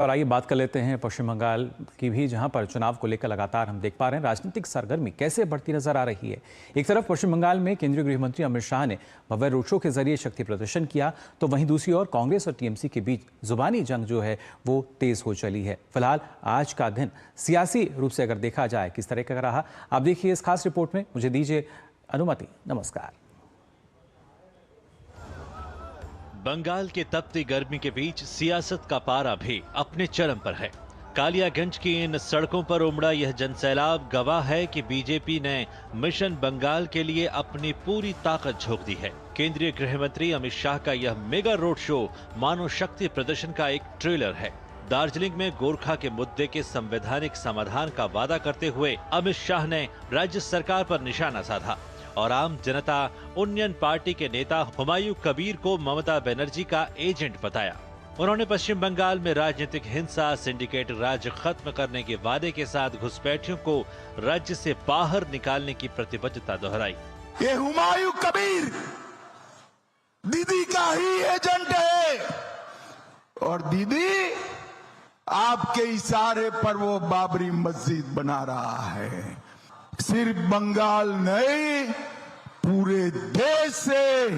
और आइए बात कर लेते हैं पश्चिम बंगाल की भी, जहां पर चुनाव को लेकर लगातार हम देख पा रहे हैं राजनीतिक सरगर्मी कैसे बढ़ती नजर आ रही है। एक तरफ पश्चिम बंगाल में केंद्रीय गृह मंत्री अमित शाह ने भव्य रोड शो के जरिए शक्ति प्रदर्शन किया, तो वहीं दूसरी ओर कांग्रेस और टीएमसी के बीच जुबानी जंग जो है वो तेज हो चली है। फिलहाल आज का दिन सियासी रूप से अगर देखा जाए किस तरह का रहा, आप देखिए इस खास रिपोर्ट में। मुझे दीजिए अनुमति। नमस्कार। बंगाल के तपती गर्मी के बीच सियासत का पारा भी अपने चरम पर है। कालियागंज की इन सड़कों पर उमड़ा यह जनसैलाब गवाह है कि बीजेपी ने मिशन बंगाल के लिए अपनी पूरी ताकत झोंक दी है। केंद्रीय गृह मंत्री अमित शाह का यह मेगा रोड शो मानव शक्ति प्रदर्शन का एक ट्रेलर है। दार्जिलिंग में गोरखा के मुद्दे के संवैधानिक समाधान का वादा करते हुए अमित शाह ने राज्य सरकार पर निशाना साधा और आम जनता उन्नयन पार्टी के नेता हुमायूं कबीर को ममता बनर्जी का एजेंट बताया। उन्होंने पश्चिम बंगाल में राजनीतिक हिंसा, सिंडिकेट राज खत्म करने के वादे के साथ घुसपैठियों को राज्य से बाहर निकालने की प्रतिबद्धता दोहराई। ये हुमायूं कबीर दीदी का ही एजेंट है और दीदी आपके इशारे पर वो बाबरी मस्जिद बना रहा है। सिर्फ बंगाल नहीं, पूरे देश से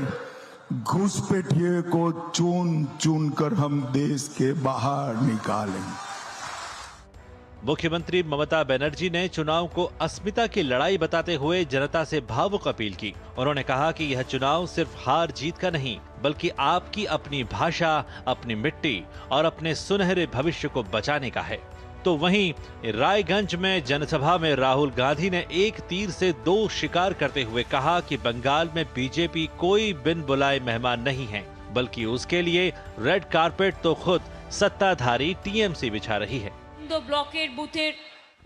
घुसपैठिए को चुन चुन कर हम देश के बाहर निकालेंगे। मुख्यमंत्री ममता बनर्जी ने चुनाव को अस्मिता की लड़ाई बताते हुए जनता से भावुक अपील की। उन्होंने कहा कि यह चुनाव सिर्फ हार जीत का नहीं, बल्कि आपकी अपनी भाषा, अपनी मिट्टी और अपने सुनहरे भविष्य को बचाने का है। तो वहीं रायगंज में जनसभा में राहुल गांधी ने एक तीर से दो शिकार करते हुए कहा कि बंगाल में बीजेपी कोई बिन बुलाए मेहमान नहीं है, बल्कि उसके लिए रेड कारपेट तो खुद सत्ताधारी टीएमसी बिछा रही है।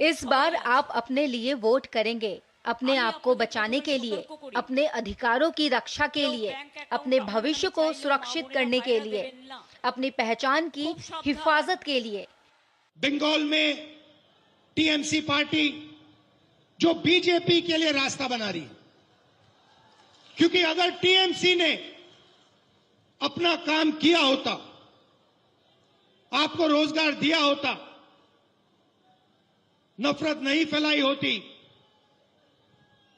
इस बार आप अपने लिए वोट करेंगे, अपने आप को बचाने के लिए, अपने अधिकारों की रक्षा के लिए, अपने भविष्य को सुरक्षित करने के लिए, अपनी पहचान की हिफाजत के लिए। बंगाल में टीएमसी पार्टी जो बीजेपी के लिए रास्ता बना रही है, क्योंकि अगर टीएमसी ने अपना काम किया होता, आपको रोजगार दिया होता, नफरत नहीं फैलाई होती,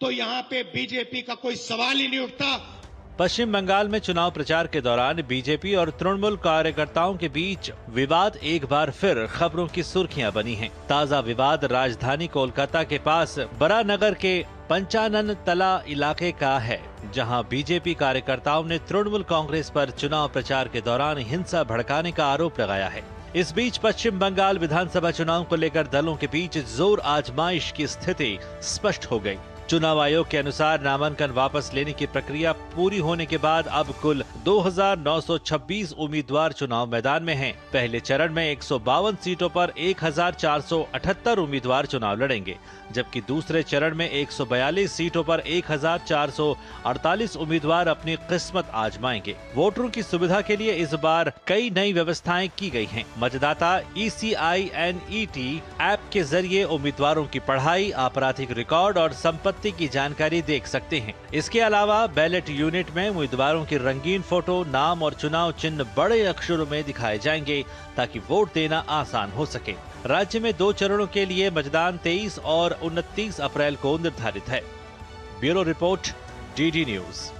तो यहां पे बीजेपी का कोई सवाल ही नहीं उठता। पश्चिम बंगाल में चुनाव प्रचार के दौरान बीजेपी और तृणमूल कार्यकर्ताओं के बीच विवाद एक बार फिर खबरों की सुर्खियां बनी हैं। ताजा विवाद राजधानी कोलकाता के पास बरानगर के पंचानन तला इलाके का है, जहां बीजेपी कार्यकर्ताओं ने तृणमूल कांग्रेस पर चुनाव प्रचार के दौरान हिंसा भड़काने का आरोप लगाया है। इस बीच पश्चिम बंगाल विधानसभा चुनाव को लेकर दलों के बीच जोर आजमाइश की स्थिति स्पष्ट हो गई। चुनाव आयोग के अनुसार नामांकन वापस लेने की प्रक्रिया पूरी होने के बाद अब कुल 2926 उम्मीदवार चुनाव मैदान में हैं। पहले चरण में 152 सीटों पर 1478 उम्मीदवार चुनाव लड़ेंगे, जबकि दूसरे चरण में 142 सीटों पर 1448 उम्मीदवार अपनी किस्मत आजमाएंगे। वोटरों की सुविधा के लिए इस बार कई नई व्यवस्थाएं की गई हैं। मतदाता ECINET ऐप के जरिए उम्मीदवारों की पढ़ाई, आपराधिक रिकॉर्ड और संपत्ति की जानकारी देख सकते हैं। इसके अलावा बैलेट यूनिट में उम्मीदवारों की रंगीन फोटो, नाम और चुनाव चिन्ह बड़े अक्षरों में दिखाए जाएंगे, ताकि वोट देना आसान हो सके। राज्य में 2 चरणों के लिए मतदान 23 और 29 अप्रैल को निर्धारित है। Bureau report, DD news.